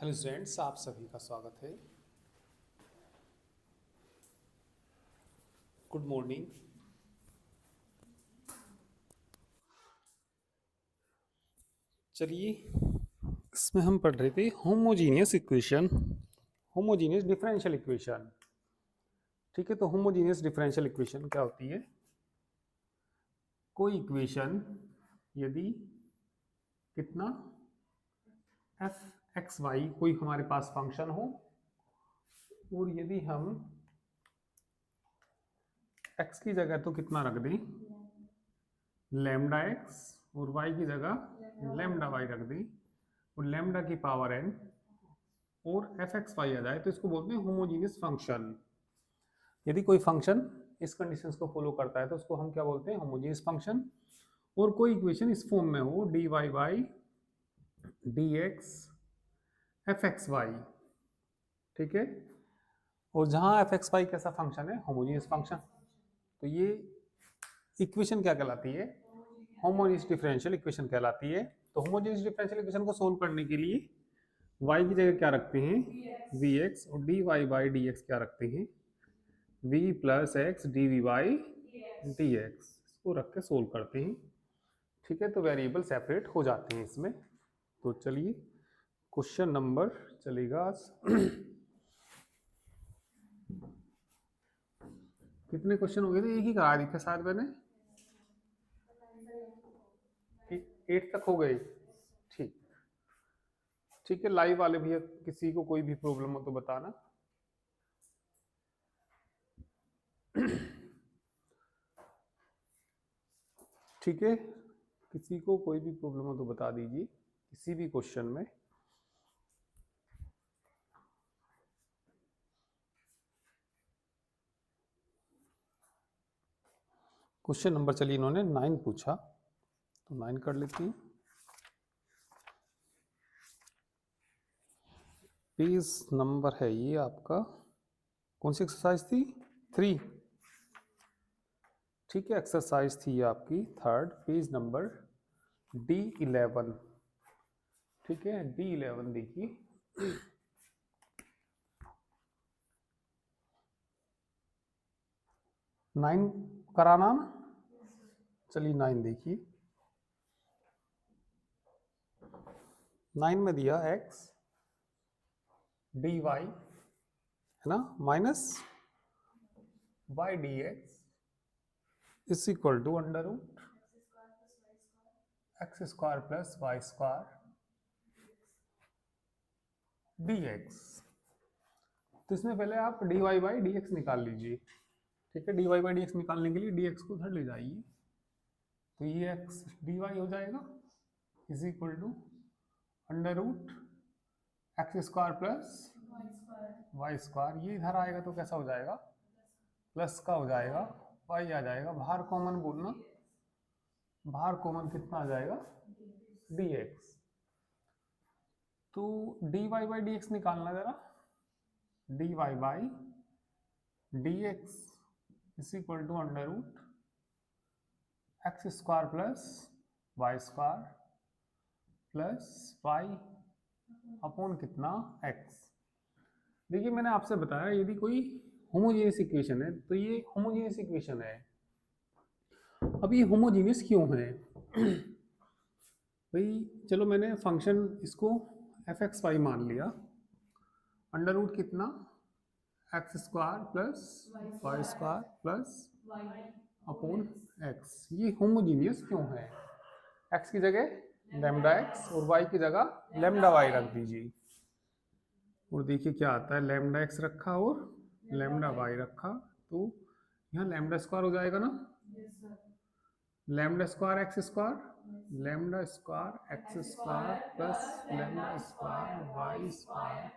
Hello students, आप सभी का स्वागत है। Good morning. चलिए, इसमें हम पढ़ रहे थे homogeneous equation, homogeneous differential equation. ठीक है, तो होमोजीनियस डिफरेंशियल इक्वेशन क्या होती है? कोई इक्वेशन यदि कितना एफ एक्स वाई कोई हमारे पास फंक्शन हो और यदि हम एक्स की जगह तो कितना रख दें, लैम्डा एक्स, और वाई की जगह लैम्डा वाई रख दें और लैम्डा की पावर एन और एफ एक्स वाई आ जाए, तो इसको बोलते हैं होमोजीनियस फंक्शन। यदि कोई फंक्शन इस कंडीशंस को फॉलो करता है तो उसको हम क्या बोलते हैं? Homogeneous function. और कोई इक्वेशन इस फॉर्म में हो, d y by d x f x y, ठीक है, और जहां एफ एक्स वाई कैसा फंक्शन है? Homogeneous function. तो ये इक्वेशन क्या कहलाती है? होमोजीनियस डिफरेंशियल इक्वेशन कहलाती है। तो होमोजीनियस डिफरेंशियल इक्वेशन को सोल्व करने के लिए y की जगह क्या रखते हैं? vx, और dy बाई dx क्या रखते हैं? v plus x d v by d x. इसको रख के सोल्व करते हैं। ठीक है, तो वेरिएबल सेपरेट हो जाते हैं इसमें। तो चलिए क्वेश्चन नंबर चलेगा आज। कितने क्वेश्चन हो गए थे? एक ही करा दी थे शायद मैंने, 8 तक हो गए। ठीक, ठीक है। लाइव वाले भैया किसी को कोई भी प्रॉब्लम हो तो बताना। ठीक है, किसी को कोई भी प्रॉब्लम हो तो बता दीजिए किसी भी क्वेश्चन में। क्वेश्चन नंबर चलिए इन्होंने 9 पूछा, तो 9 कर लेती हूँ। पेज नंबर है ये आपका, कौन सी एक्सरसाइज थी? 3। ठीक है, एक्सरसाइज थी ये आपकी 3rd, पेज नंबर D11। ठीक है, D11 देखिए। 9 कराना ना? चलिए 9 देखिए। 9 में दिया x dy है ना, minus y dx is equal to under root x square plus y square dx। तो इसमें पहले आप dy बाई dx निकाल लीजिए। ठीक है, dy बाई dx निकालने के लिए dx को उधर ले जाइए, तो ये x dy हो जाएगा is equal to under root x square plus y square. ये इधर आएगा तो कैसा हो जाएगा? प्लस का हो जाएगा, वाई आ जाएगा, बाहर कॉमन बोलना, बाहर कॉमन कितना आ जाएगा? dx। तो dy बाई dx निकालना जरा, dy by dx is equal to under root x square plus y square plus y upon कितना? x। देखिए मैंने आपसे बताया यदि कोई होमोजेनियस इक्वेशन है तो ये होमोजेनियस इक्वेशन है। अब ये होमोजेनियस क्यों है? भाई चलो, मैंने फंक्शन इसको एफ एक्स वाई मान लिया, अंडर रूट कितना? X square plus y square plus upon x. ये होमोजीनियस क्यों है? एक्स की जगह लैम्डा एक्स और वाई की जगह लैम्डा वाई रख दीजिए, और देखिए क्या आता है। लैम्डा एक्स रखा और लैम्डा वाई रखा, तो यहाँ लैम्डा स्क्वायर हो जाएगा ना, lambda square x square, lambda square x square plus lambda square y square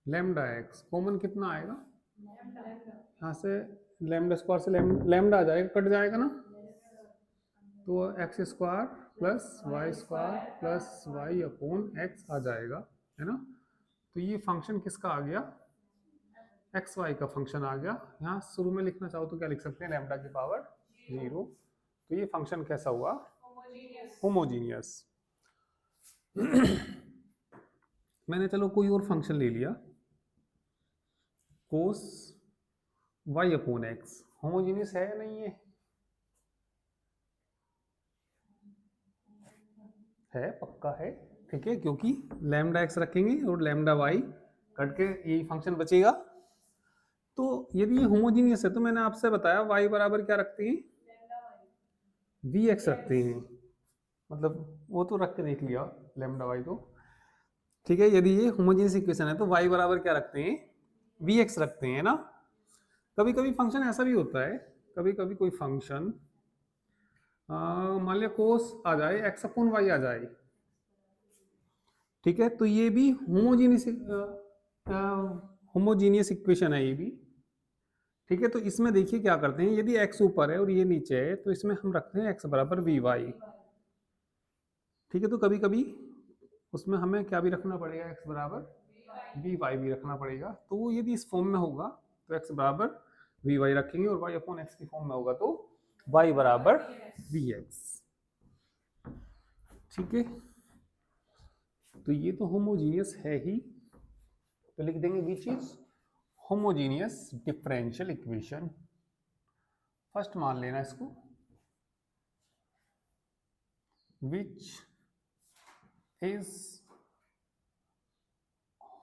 lambda x. Common कितना आएगा यहाँ से? लैम्डा स्क्वायर से लैम्डा आ जाएगा, कट जाएगा ना, तो x square plus y square plus y upon x आ जाएगा, है ना। तो ये फंक्शन किसका आ गया? एक्स वाई का फंक्शन आ गया। यहाँ शुरू में लिखना चाहो तो क्या लिख सकते हैं? लैम्डा की पावर 0। तो ये फंक्शन कैसा हुआ? होमोजीनियस। मैंने चलो कोई और फंक्शन ले लिया, cos y upon x, homogeneous है या नहीं है पक्का है, ठीक है, क्योंकि लैम्डा एक्स रखेंगे और लैम्डा वाई कट के यही फंक्शन बचेगा। तो यदि ये होमोजीनियस है तो मैंने आपसे बताया वाई बराबर क्या रखते हैं, वी एक्स रखते हैं, मतलब वो तो रख के देख लिया लैम्डा वाई तो, ठीक है। यदि ये होमोजीनियस इक्वेशन है तो वाई बराबर क्या रखते हैं, वी एक्स रखते हैं ना। कभी कभी फंक्शन ऐसा भी होता है, कभी कभी कोई फंक्शन मान लिया कोस आ जाए एक्स अपॉन वाई आ जाए, ठीक है, तो ये भी होमोजीनियस इक्वेशन है ये भी, ठीक है। तो इसमें देखिए क्या करते हैं, यदि x ऊपर है और ये नीचे है तो इसमें हम रखते हैं x बराबर वी वाई, ठीक है। तो कभी कभी उसमें हमें क्या भी रखना पड़ेगा, x बराबर वी वाई भी रखना पड़ेगा। तो वो यदि इस फॉर्म में होगा तो x बराबर वी वाई रखेंगे, और y अपॉन एक्स की फॉर्म में होगा तो y बराबर वी एक्स, ठीक है। तो ये तो होमोजीनियस है ही, तो लिख देंगे which is homogeneous differential equation. First मान लेना इसको, which is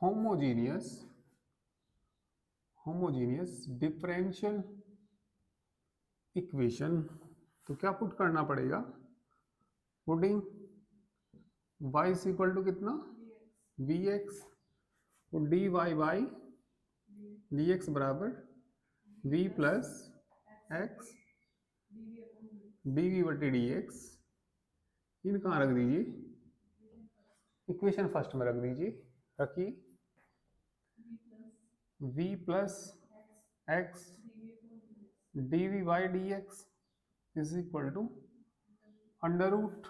homogeneous differential equation. तो क्या पुट करना पड़ेगा, putting y is equal to कितना, वी एक्स, और d y by d x बराबर v plus x d v बटे डी एक्स। इन कहाँ रख दीजिए, इक्वेशन फर्स्ट में रख दीजिए, रखिए v plus x d v by d x is equal to under root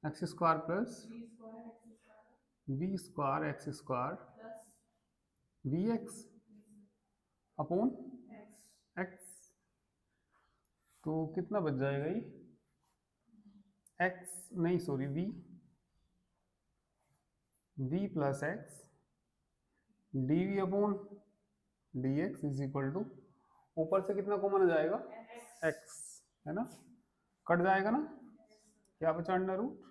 x square plus v square x square v x upon x. तो कितना बच जाएगा ये, एक्स नहीं sorry v plus x d v upon d x is equal to, ऊपर से कितना common आ जाएगा, एक्स, है ना, कट जाएगा ना, क्या बचा under root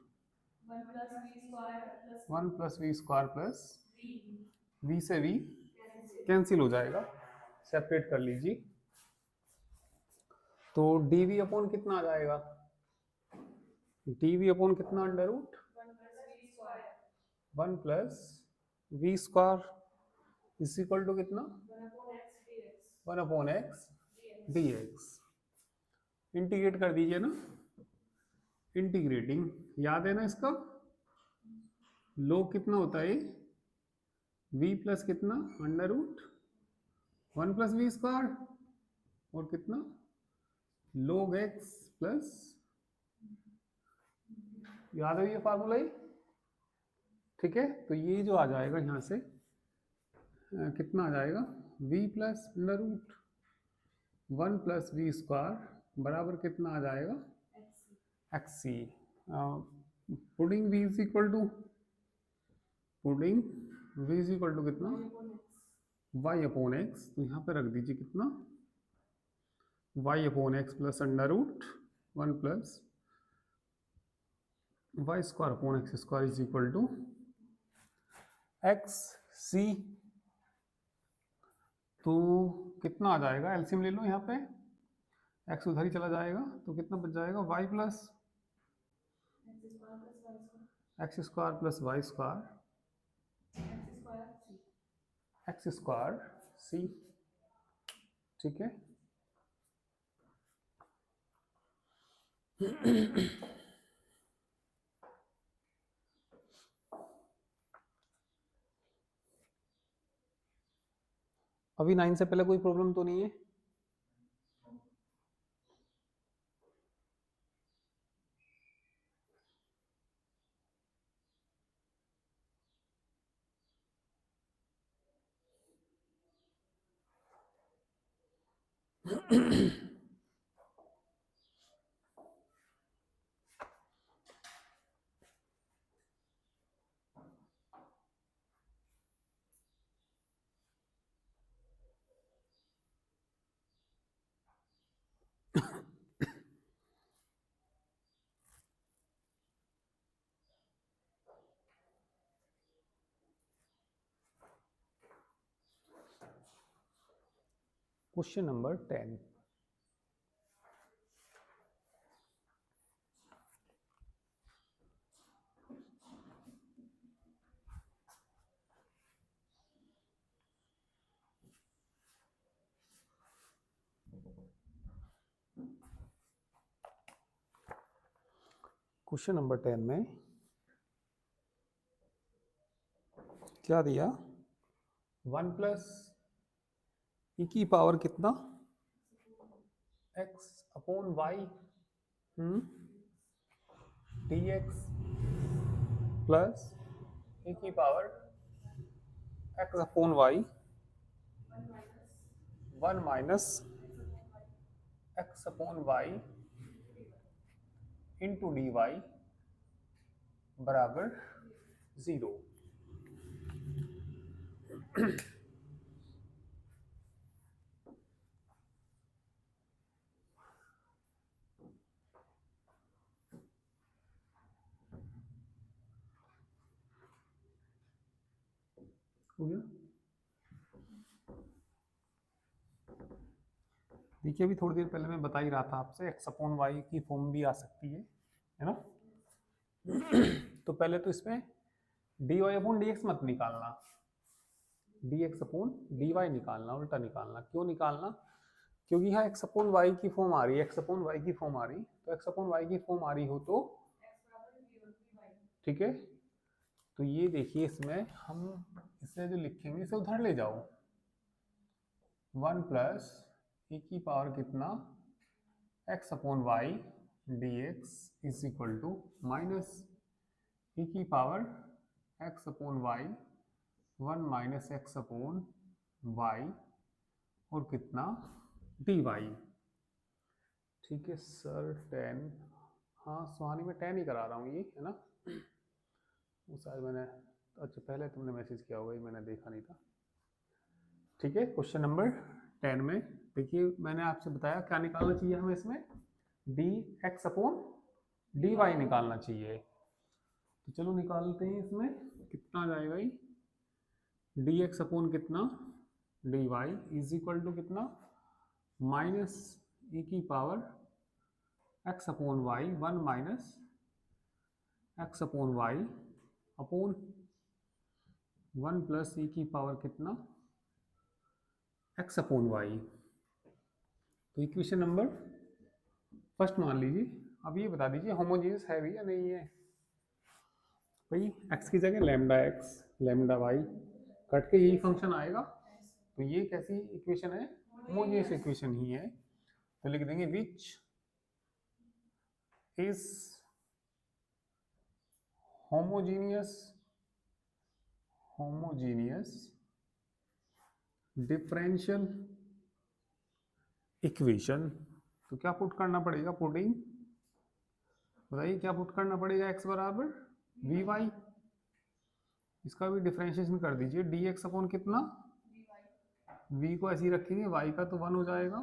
one plus v square plus v से वी कैंसिल हो जाएगा, सेपरेट कर लीजिए। तो डी वी अपॉन कितना आ जाएगा, डी वी अपॉन कितना under root one plus v square is equal to कितना, one upon x d x. Integrate कर दीजिए ना, इंटीग्रेटिंग याद है ना इसका, लोग कितना होता है, v प्लस कितना under root one plus v square, और कितना log x प्लस, याद है ये फार्मूला ही, ठीक है। तो ये जो आ जाएगा यहाँ से कितना आ जाएगा, v plus under root one plus v square बराबर कितना आ जाएगा, x c. Putting v is equal to, putting v is equal to कितना, y अपॉन एक्स, तो यहाँ पे रख दीजिए कितना, y upon x plus under root one plus y square upon x square is equal to x c. तो कितना आ जाएगा, एलसीएम ले लो यहाँ पे, एक्स उधर ही चला जाएगा तो कितना बच जाएगा, y plus x square plus y square x square c, ठीक है। अभी 9 से पहले कोई प्रॉब्लम तो नहीं है, क्वेश्चन नंबर 10। क्वेश्चन नंबर 10 में क्या दिया, 1 प्लस ई की पावर कितना, x upon y d x plus e की power x upon y 1 minus x upon y into d y बराबर 0। हो गया। देखिए अभी थोड़ी देर पहले मैं बता ही रहा था आपसे x अपॉन वाई की फॉर्म भी आ सकती है ना। तो पहले तो इसमें d y upon d x मत निकालना, d x upon d y निकालना, उल्टा निकालना। क्यों निकालना? क्योंकि यहाँ एक्स अपॉन वाई की फॉर्म आ रही है, एक्स अपॉन वाई की फॉर्म आ रही, तो एक्स अपॉन वाई की फॉर्म आ रही हो तो ठीक है। तो ये देखिए इसमें हम इसे जो लिखेंगे इसे उधर ले जाओ, 1 प्लस ई की पावर कितना x upon y d x is equal to minus e की power x upon y 1 minus x upon y और कितना डी वाई। ठीक है सर 10, हाँ सुहानी में 10 ही करा रहा हूँ ये, है ना। वो शायद मैंने, अच्छा पहले तुमने मैसेज किया होगा, मैंने देखा नहीं था। ठीक है क्वेश्चन नंबर 10 में देखिए मैंने आपसे बताया क्या निकालना चाहिए हमें, इसमें d x upon d y निकालना चाहिए। तो चलो निकालते हैं, इसमें कितना आ जाएगा ये, डी एक्स अपॉन कितना d y is equal to कितना माइनस ई की power x upon y 1 minus x upon y upon 1 plus e की पावर कितना एक्स अपॉन वाई। तो इक्वेशन नंबर फर्स्ट मान लीजिए। अब ये बता दीजिए होमोजेनियस है भी या नहीं है। भाई एक्स की जगह lambda x lambda y cut के यही फंक्शन आएगा, तो ये कैसी इक्वेशन है, होमोजेनियस इक्वेशन ही है। तो लिख देंगे which is homogeneous differential equation. तो क्या पुट करना पड़ेगा, पुटिंग, बताइए क्या पुट करना पड़ेगा, x बराबर वी वाई, इसका भी डिफरेंशिएशन कर दीजिए, डी एक्स अपॉन कितना v को ऐसे ही रखेंगे, y का तो 1 हो जाएगा,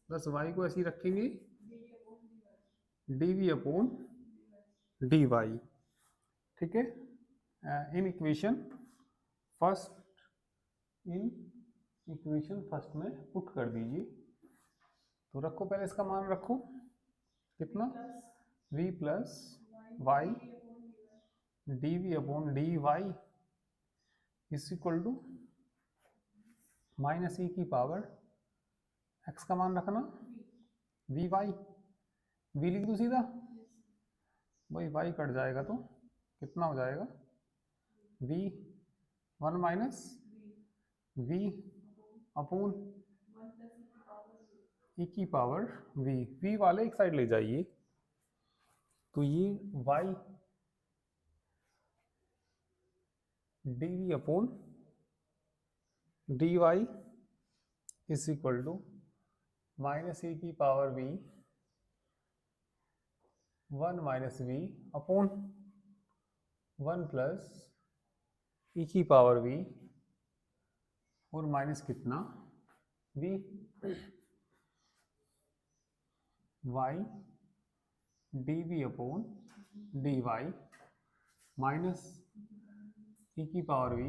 प्लस y को ऐसे ही रखेंगे dv अपॉन dy। ठीक है, इन इक्वेशन फर्स्ट में पुट कर दीजिए। तो रखो पहले इसका मान रखो कितना, v plus y dv upon dy is equal to minus e की पावर x का मान रखना वी वाई, वी लिख दो सीधा, भाई y कट जाएगा तो कितना हो जाएगा v 1 माइनस v अपॉन ई की पावर v वाले एक साइड ले जाइए। तो ये y dv upon dy is equal to minus e की power v 1 minus v upon 1 plus e की पावर v और माइनस कितना v y dv upon dy minus e की power v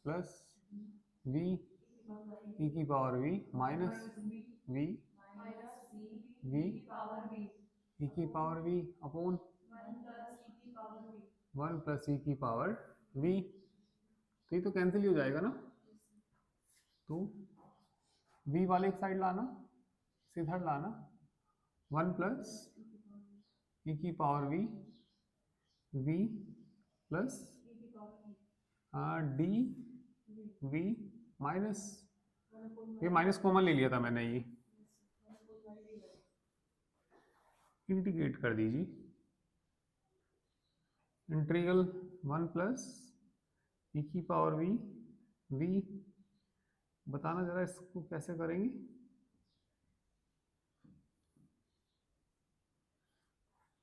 plus v e की power v minus v v e की power v upon 1 plus e की power we. तो ये तो कैंसिल ही हो जाएगा ना, तो वी वाले एक साइड लाना, इधर लाना, 1 प्लस ई की power v v plus d v minus, ये माइनस कॉमन ले लिया था मैंने, ये इंटीग्रेट कर दीजिए, इंटीग्रल 1 प्लस ई की पावर वी वी, बताना जरा इसको कैसे करेंगे,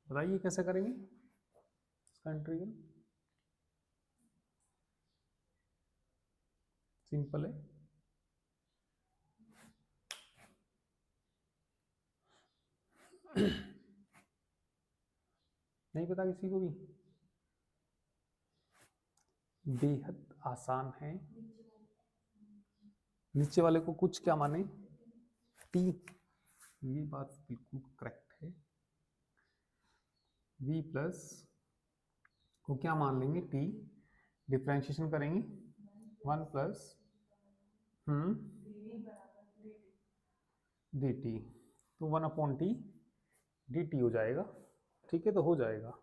बताइए कैसे करेंगे इसका इंटीग्रल। सिंपल है, नहीं पता किसी को भी, बेहद आसान है। नीचे वाले को कुछ क्या माने, टी, ये बात बिल्कुल करेक्ट है। v प्लस को क्या मान लेंगे, टी, डिफ्रेंशिएशन करेंगे 1 प्लस डी टी, तो 1 अपॉन टी डी टी हो जाएगा। ठीक है, तो हो जाएगा।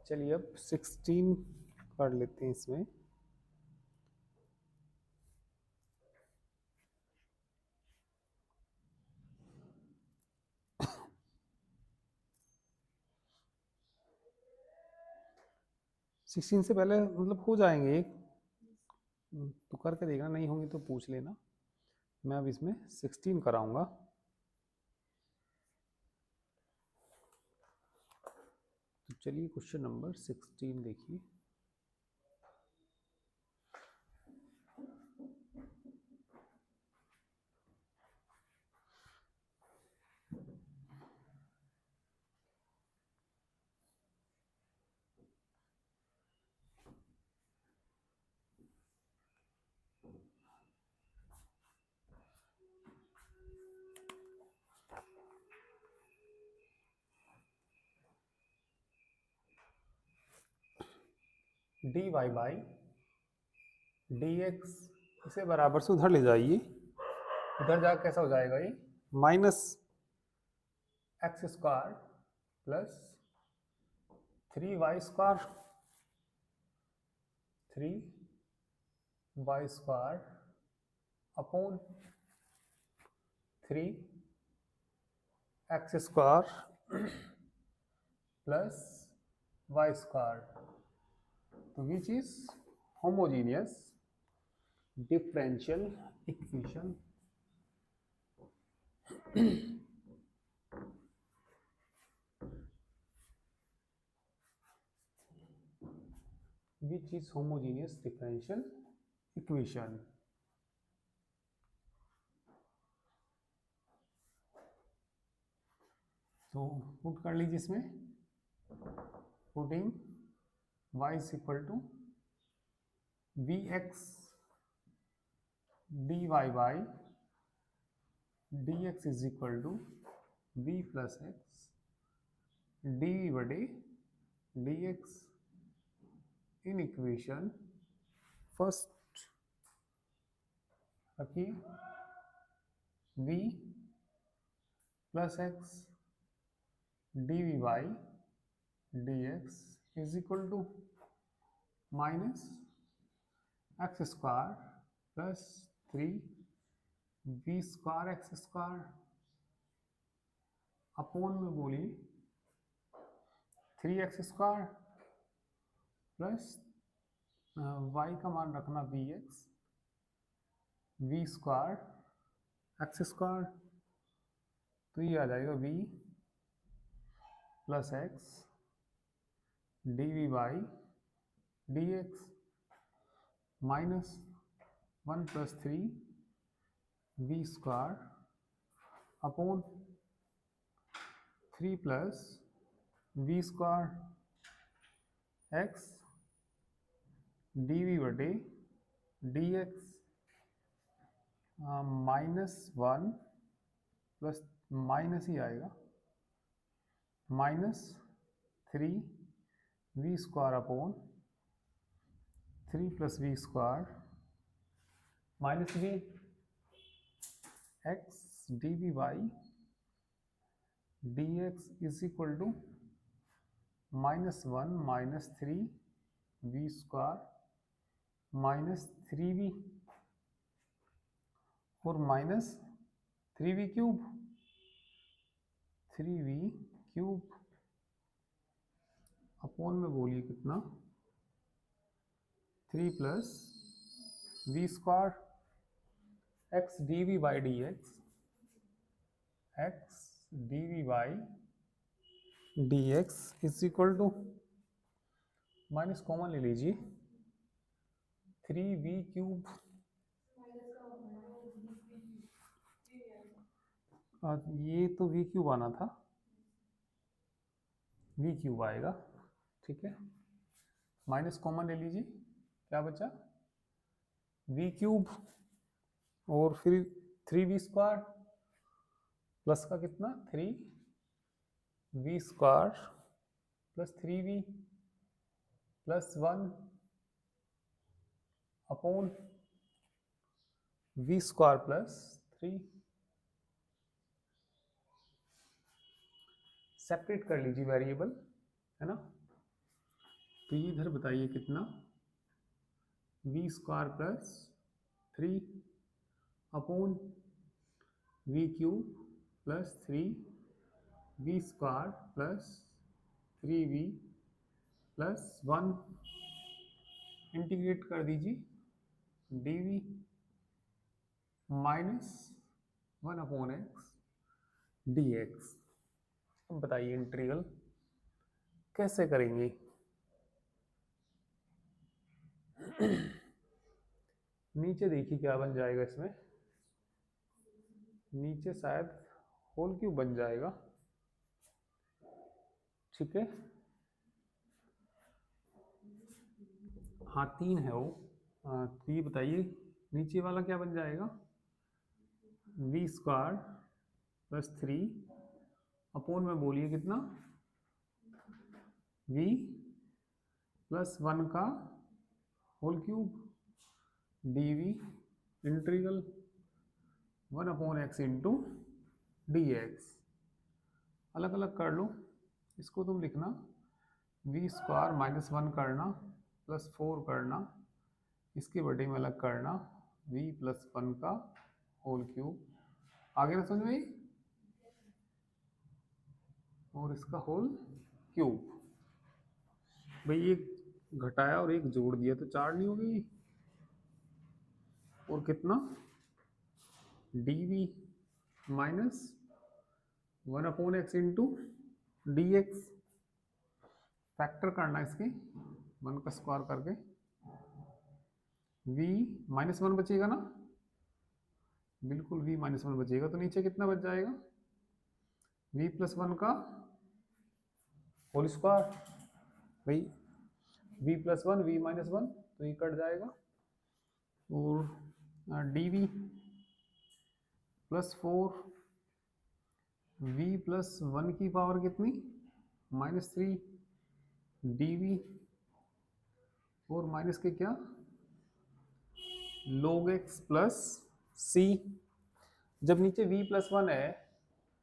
चलिए अब 16 कर लेते हैं इसमें। सिक्सटीन से पहले मतलब हो जाएंगे एक, तो करके देखना, नहीं होंगे तो पूछ लेना। मैं अब इसमें 16 कराऊंगा। तो चलिए क्वेश्चन नंबर 16 देखिए। D y by d x, इसे बराबर से उधर ले जाइए, उधर जा कैसा हो जाएगा ये, minus x square plus 3y square, 3y square upon 3x square plus y square, तो which is homogeneous differential equation. which is homogeneous differential equation। तो पुट कर लीजिए इसमें, putting y is equal to v x d y by d x is equal to v plus x d v बटे d x इन equation first रखिए v plus x d v by d x is equal to minus x square plus 3 v square x square upon में बोलिए 3x square plus y का मान रखना v x v square x square, तो ये आ जाएगा v plus x d v by d x minus 1 plus 3 v square upon 3 plus v square x d v बटे d x minus 1 plus minus ही आएगा minus 3 v square upon 3 plus v square minus v x d v by d x is equal to -1 minus 3 v square minus 3v और minus 3v cube 3v cube upon में बोलिए कितना 3 plus v square x d v by d x d v by d x is equal to minus common ले लीजिए 3v cube ये तो v cube आना था, v क्यूब आएगा, ठीक है। माइनस कॉमन ले लीजिए, क्या बचा v क्यूब और फिर 3v स्क्वायर प्लस का कितना 3v square plus 3v plus 1 upon v square plus 3। Separate कर लीजिए वेरिएबल, है ना। तो ये इधर बताइए कितना v square plus 3 upon v cube plus 3v square plus 3v plus 1 integrate कर दीजिए dv minus 1 upon x dx। अब बताइए इंटीग्रल कैसे करेंगे। नीचे देखिए क्या बन जाएगा, इसमें नीचे शायद होल क्यूब बन जाएगा, ठीक है। हाँ 3 है वो। तो ये बताइए नीचे वाला क्या बन जाएगा वी स्क्वायर प्लस 3 अपोन में बोलिए कितना v प्लस 1 का whole cube dv integral 1 upon x into d x. अलग अलग कर लो, इसको तुम लिखना v स्क्वायर माइनस 1 करना प्लस 4 करना, इसके बटे में अलग करना v प्लस 1 का होल क्यूब, आगे ना समझ में, और इसका होल क्यूब। भाई एक घटाया और एक जोड़ दिया तो 4 नहीं हो गई, और कितना dv minus 1 upon x into d x. Factor करना इसके 1 का स्क्वायर करके, v माइनस 1 बचेगा ना, बिल्कुल v माइनस 1 बचेगा, तो नीचे कितना बच जाएगा v प्लस वन का होल स्क्वायर, भाई v plus one v minus one तो ये कट जाएगा, और d v plus four v plus one की पावर कितनी माइनस थ्री डी वी, और माइनस के क्या log x प्लस सी। जब नीचे v प्लस वन है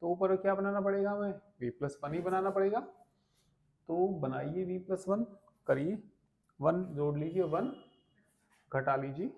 तो ऊपर क्या बनाना पड़ेगा हमें, v प्लस वन ही बनाना पड़ेगा। तो बनाइए v प्लस वन, करिए, वन जोड़ लीजिए, वन घटा लीजिए।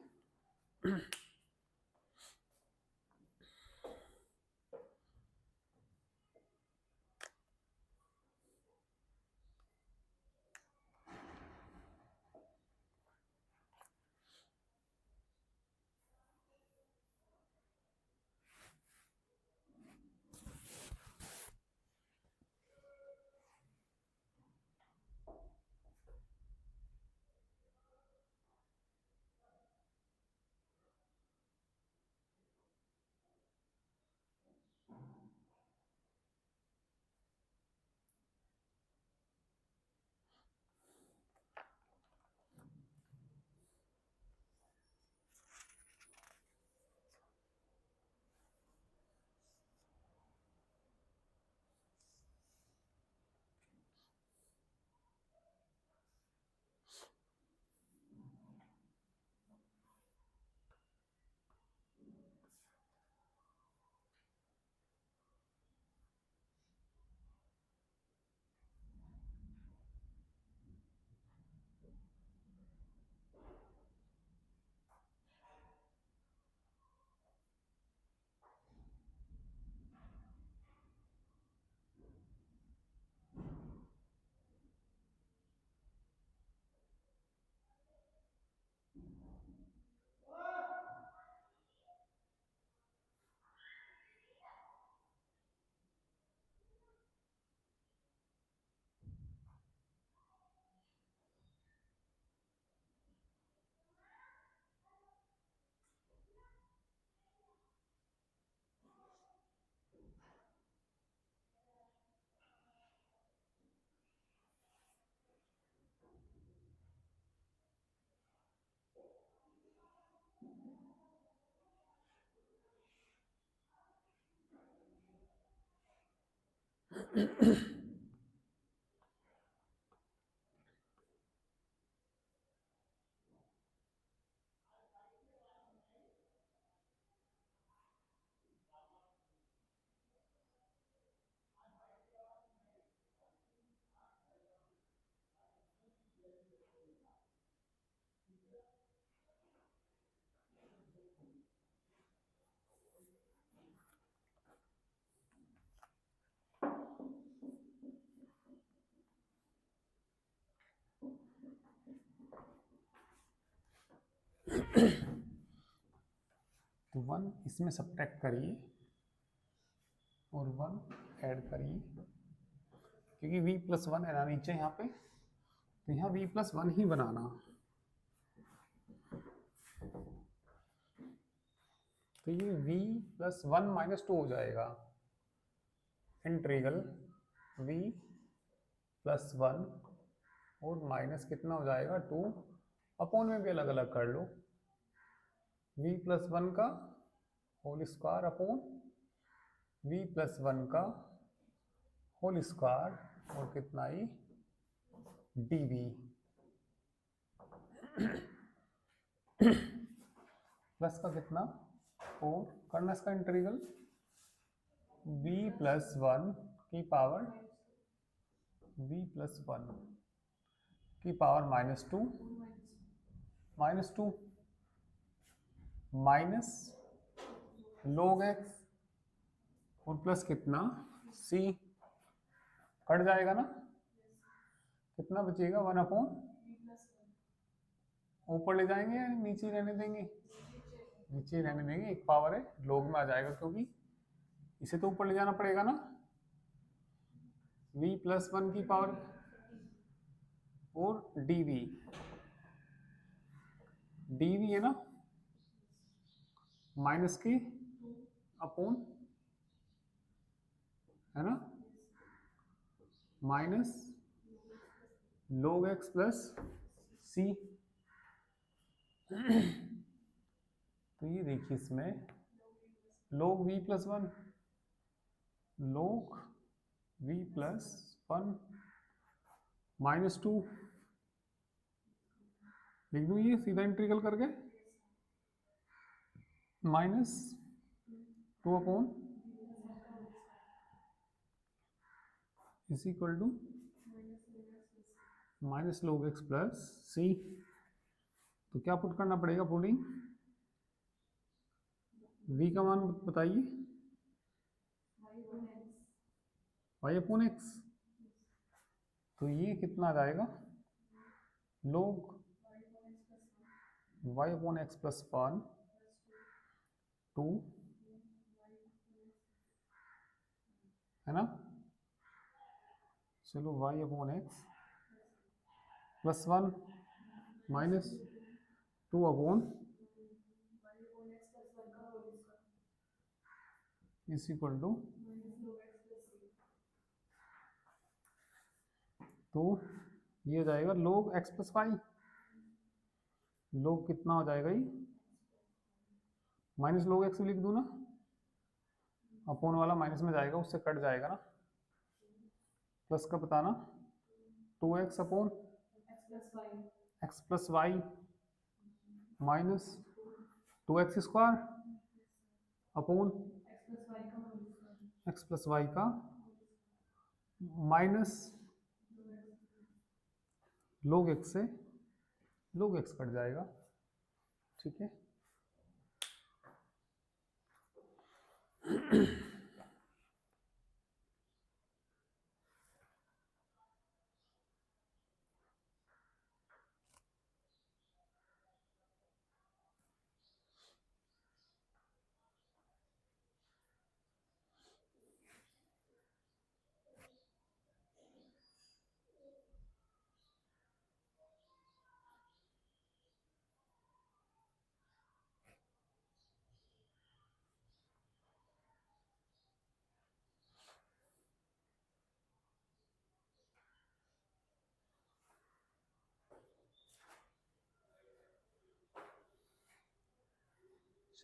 तो वन इसमें सब्ट्रैक्ट करिए और वन ऐड करिए, क्योंकि v प्लस वन है ना नीचे यहाँ पे, तो यहाँ v प्लस वन ही बनाना। तो ये v plus one minus to हो जाएगा, इंटीग्रल v प्लस वन और माइनस कितना हो जाएगा टू, अपॉन में भी अलग अलग कर लो, v प्लस वन का whole square upon v plus one का होल स्क्वायर, और कितना ही dv प्लस का कितना, और करना इसका इंटीग्रल v प्लस वन की पावर v प्लस वन की power minus two minus log x और प्लस कितना c, कट जाएगा ना, कितना बचेगा वन अपॉन, ऊपर ले जाएंगे या नीचे रहने देंगे, नीचे रहने देंगे, एक पावर है log में आ जाएगा, क्योंकि इसे तो ऊपर ले जाना पड़ेगा ना, v प्लस वन की पावर और dv है ना माइनस की अपॉन है ना, minus log x plus c. तो ये देखिए इसमें log v plus one, log v plus one minus two, लिख दूँ ये सीधा इंटीग्रल करके, minus two upon is equal to minus log x plus c. तो क्या पुट करना पड़ेगा, पुटिंग v का मान बताइए, y अपॉन एक्स। तो ये कितना आ जाएगा, log y upon x plus one two, है ना, चलो y upon x plus one minus two upon is equal to, तो ये हो जाएगा log x plus y. log कितना हो जाएगा, ये माइनस log x लिख दूँ ना, अपॉन वाला माइनस में जाएगा, उससे कट जाएगा ना, प्लस का बताना, 2x upon x plus y minus 2x square upon x plus y का माइनस log x से log x कट जाएगा, ठीक है।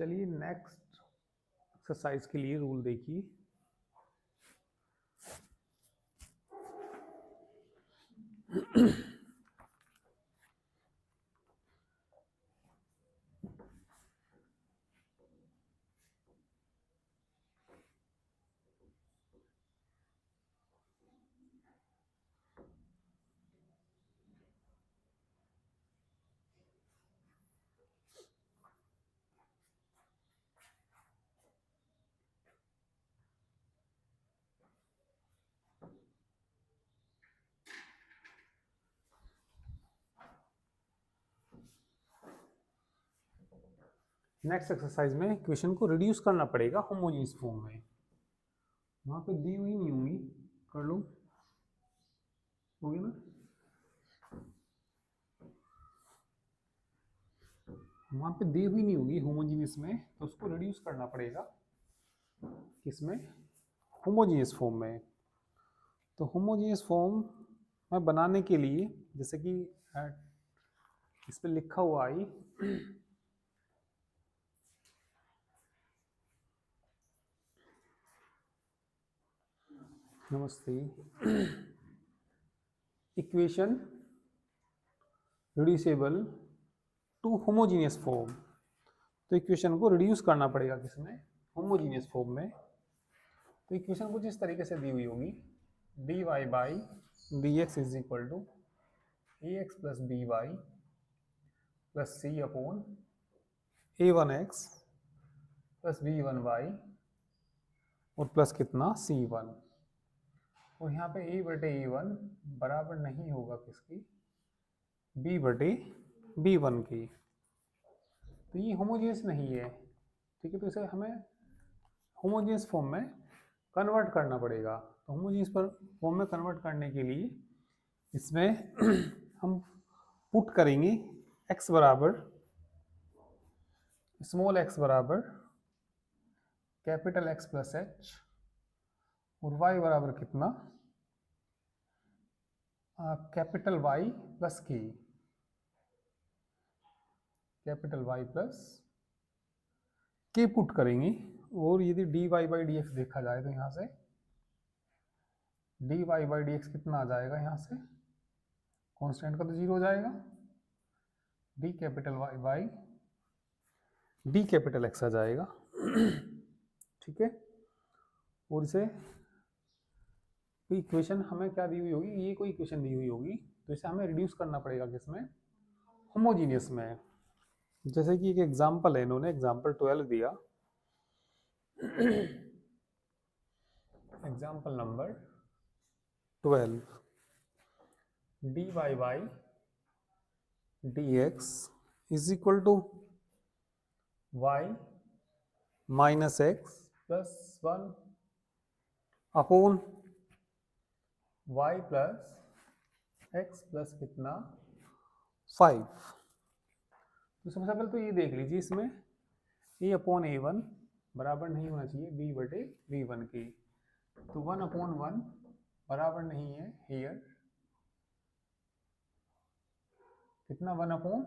चलिए नेक्स्ट एक्सरसाइज के लिए रूल देखिए। नेक्स्ट एक्सरसाइज में इक्वेशन को रिड्यूस करना पड़ेगा होमोजेनियस फॉर्म में। वहां पे दी हुई नहीं होंगी, कर लो, हो गया ना। वहां पे दी हुई नहीं होगी होमोजेनियस में, तो उसको रिड्यूस करना पड़ेगा किसमें, होमोजेनियस फॉर्म में। तो होमोजेनियस फॉर्म में बनाने के लिए, जैसे कि इस पे लिखा हुआ आई, नमस्ते, equation reducible to homogeneous form. तो इक्वेशन को रिड्यूस करना पड़ेगा किसमें, होमोजेनियस फॉर्म में। तो इक्वेशन कुछ इस तरीके से दी हुई होगी, dy by dx is equal to ax plus b y plus c upon a1x plus b1y और प्लस कितना c1। और यहाँ पे a बटे a1 बराबर नहीं होगा किसकी, b बटे b1 की। तो ये होमोजेनियस नहीं है, ठीक है। तो इसे हमें होमोजेनियस फॉर्म में कन्वर्ट करना पड़ेगा। तो होमोजेनियस फॉर्म में कन्वर्ट करने के लिए इसमें हम पुट करेंगे x बराबर, स्मॉल x बराबर कैपिटल X प्लस एच और y बराबर कितना, कैपिटल Y प्लस के, कैपिटल Y प्लस के पुट करेंगे। और यदि dy बाई डी एक्स देखा जाए तो यहाँ से dy बाई डी एक्स कितना आ जाएगा, यहाँ से कांस्टेंट का तो जीरो हो जाएगा, d capital Y by d capital x आ जाएगा। ठीक है। और इसे कोई इक्वेशन हमें क्या दी हुई होगी, ये कोई इक्वेशन दी हुई होगी, तो इसे हमें रिड्यूस करना पड़ेगा किसमें, होमोजीनियस में। जैसे कि एक एग्जांपल है, इन्होंने एग्जांपल 12 दिया। Example number 12, dy by dx is equal to y minus x plus 1 upon y plus x plus कितना 5। तो सबसे पहले तो ये देख लीजिए, इसमें a अपॉन a1 बराबर नहीं होना चाहिए b बटे v1 की, तो 1 अपॉन 1 बराबर नहीं है हियर, कितना 1 अपॉन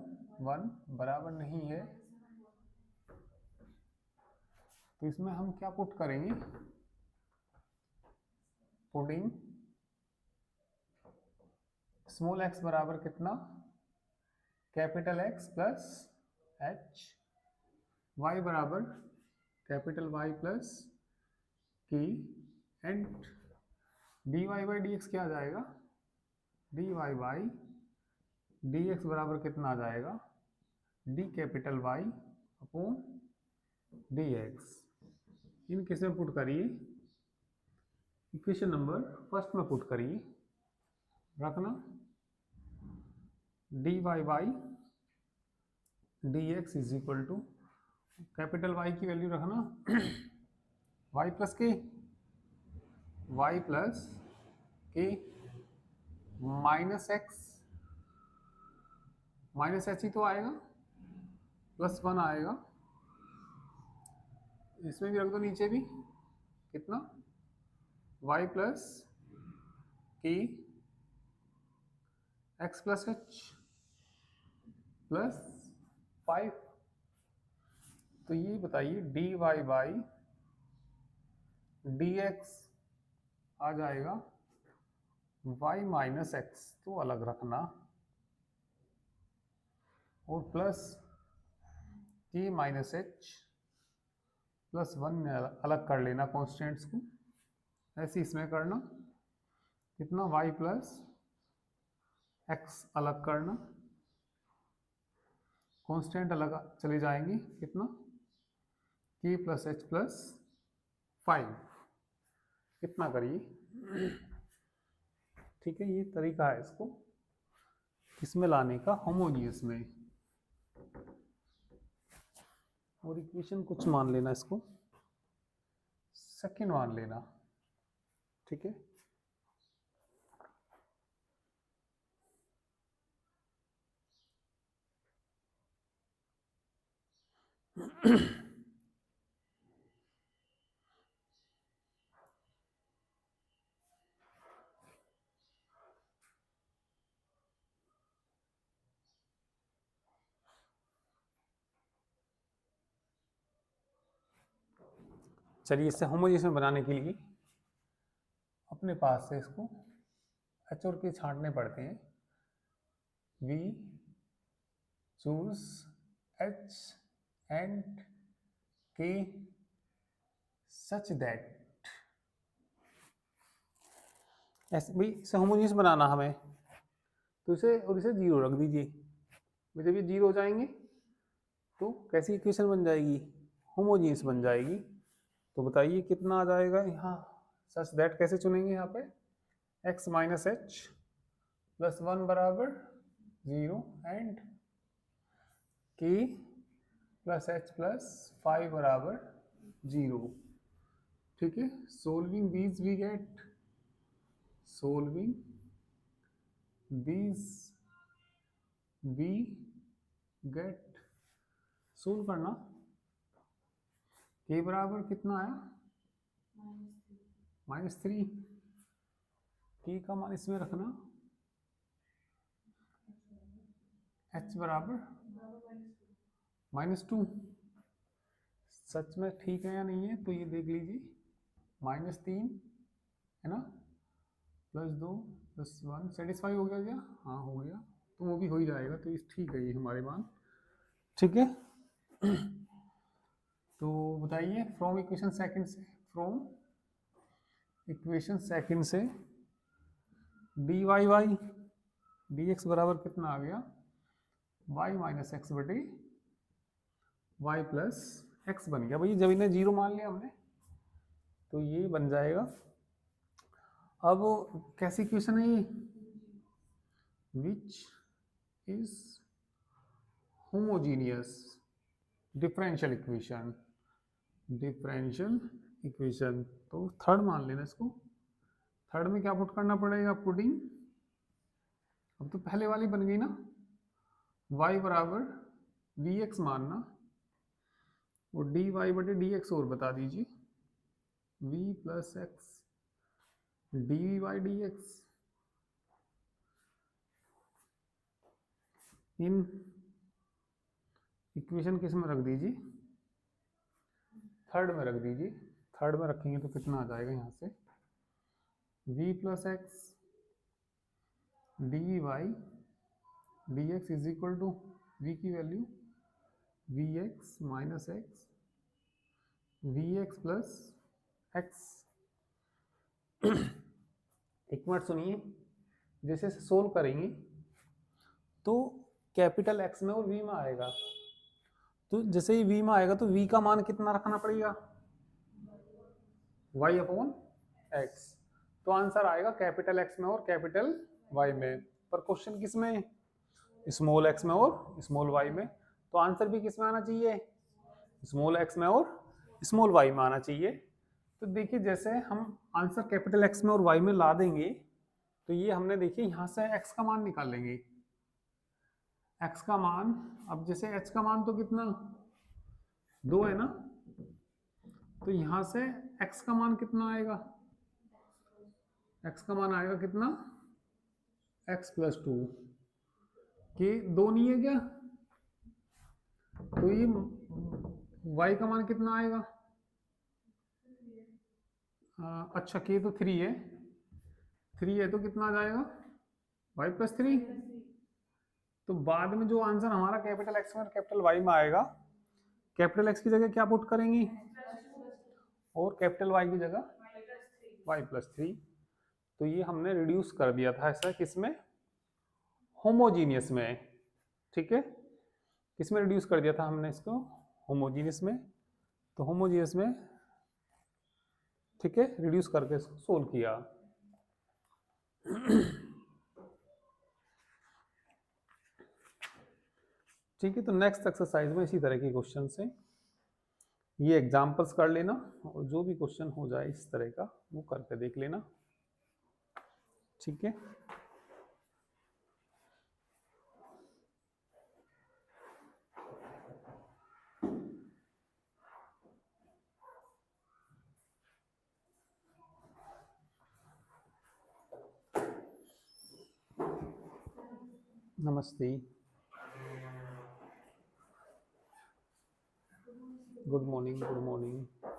1 बराबर नहीं है, तो इसमें हम क्या पुट करेंगे, पुटिंग स्मॉल x बराबर कितना, capital X plus h, y बराबर कैपिटल Y प्लस की, and dy by d x क्या आ जाएगा, dy बाई डी एक्स बराबर कितना आ जाएगा, d capital Y upon dx। इन किस में पुट करिए, इक्वेशन नंबर फर्स्ट में पुट करिए, रखना dy by dx is equal to capital Y की वैल्यू रखना y plus k, y plus k minus x, minus h ही तो आएगा, प्लस 1 आएगा, इसमें भी रख दो नीचे भी, कितना y प्लस के एक्स प्लस एच प्लस 5। तो ये बताइए dy बाई dx आ जाएगा y माइनस एक्स तो अलग रखना, और plus k minus H plus 1 अलग कर लेना कॉन्स्टेंट्स को, ऐसे इसमें करना, कितना y प्लस एक्स अलग करना, कांस्टेंट अलग चले जाएंगे, कितना k प्लस एच प्लस 5, कितना करिए। ठीक है, ये तरीका है इसको इसमें लाने का, होमोजीनियस में। और इक्वेशन कुछ मान लेना, इसको सेकंड मान लेना। ठीक है, चलिए इससे होमोजीनियस में बनाने के लिए अपने पास से इसको एच और के छांटने पड़ते हैं। वी चूज एच एंड के सच दैट, ऐसे भाई इसे होमोजीनियस बनाना हमें, तो इसे और इसे जीरो रख दीजिए। जब ये जीरो हो जाएंगे तो कैसी इक्वेशन बन जाएगी, होमोजीनियस बन जाएगी। तो बताइए कितना आ जाएगा यहाँ, सच दैट कैसे चुनेंगे, यहाँ पे x माइनस एच प्लस 1 बराबर 0 and k plus h plus 5 बराबर 0। ठीक है, solving these we get, solving these we get, solve करना, k बराबर कितना आया -3, के का मान इसमें रखना, h बराबर -2। सच में ठीक है या नहीं है, तो ये देख लीजिए, -3 है ना, +2 +1 सेटिस्फाई हो गया क्या? हाँ हो गया, तो वो भी हो ही जाएगा, तो इस ठीक है ये हमारे मान, ठीक है। तो बताइए फ्रॉम इक्वेशन सेकंड से, फ्रॉम इक्वेशन सेकंड से d y y d x बराबर कितना आ गया, y माइनस एक्स बटे y प्लस एक्स बन गया। भाई जब इन्हें जीरो मान लिया हमने, तो ये बन जाएगा। अब कैसी इक्वेशन है ये, विच is homogeneous differential equation, differential equation. तो थर्ड मान लेना इसको। थर्ड में क्या पुट करना पड़ेगा, पुटिंग, अब तो पहले वाली बन गई ना, y बराबर वी एक्स मानना, और डी वाई बटे डी एक्स और बता दीजिए, v plus x d y d x. इन इक्वेशन किस में रख दीजिए, थर्ड में रख दीजिए। थर्ड में रखेंगे तो कितना आ जाएगा यहाँ से, v plus x d y d x is equal to v की value v x minus x v x plus x. एक मिनट सुनिए, जैसे सोल्व करेंगे तो कैपिटल एक्स में और v में आएगा, तो जैसे ही v में आएगा तो v का मान कितना रखना पड़ेगा, y अपॉन एक्स। तो आंसर आएगा कैपिटल एक्स में और कैपिटल y में, पर क्वेश्चन किस में, स्मॉल एक्स में और स्मॉल y में, तो आंसर भी किस में आना चाहिए, स्मॉल एक्स में और स्मॉल y में आना चाहिए। तो देखिए जैसे हम आंसर कैपिटल एक्स में और y में ला देंगे, तो ये हमने देखिए यहाँ से x का मान निकाल लेंगे, x का मान, अब जैसे h का मान तो कितना 2 है ना, तो यहाँ से x का मान कितना आएगा, x का मान आएगा कितना, x प्लस 2, के 2 नहीं है क्या, तो ये y का मान कितना आएगा, अच्छा के तो 3 है, 3 है तो कितना आ जाएगा y प्लस 3। तो बाद में जो आंसर हमारा कैपिटल एक्स में और कैपिटल वाई में आएगा, कैपिटल एक्स की जगह क्या पुट करेंगे, और कैपिटल वाई की जगह y प्लस 3। तो ये हमने रिड्यूस कर दिया था ऐसा, किसमें, होमोजीनियस में, ठीक है, किसमें रिड्यूस कर दिया था हमने इसको, होमोजीनियस में। तो होमोजीनियस में, ठीक है, रिड्यूस करके इसको सोल्व किया। ठीक है, तो नेक्स्ट एक्सरसाइज में इसी तरह के क्वेश्चन से ये एग्जांपल्स कर लेना, और जो भी क्वेश्चन हो जाए इस तरह का वो करके देख लेना, ठीक है। नमस्ते, गुड मॉर्निंग, गुड मॉर्निंग।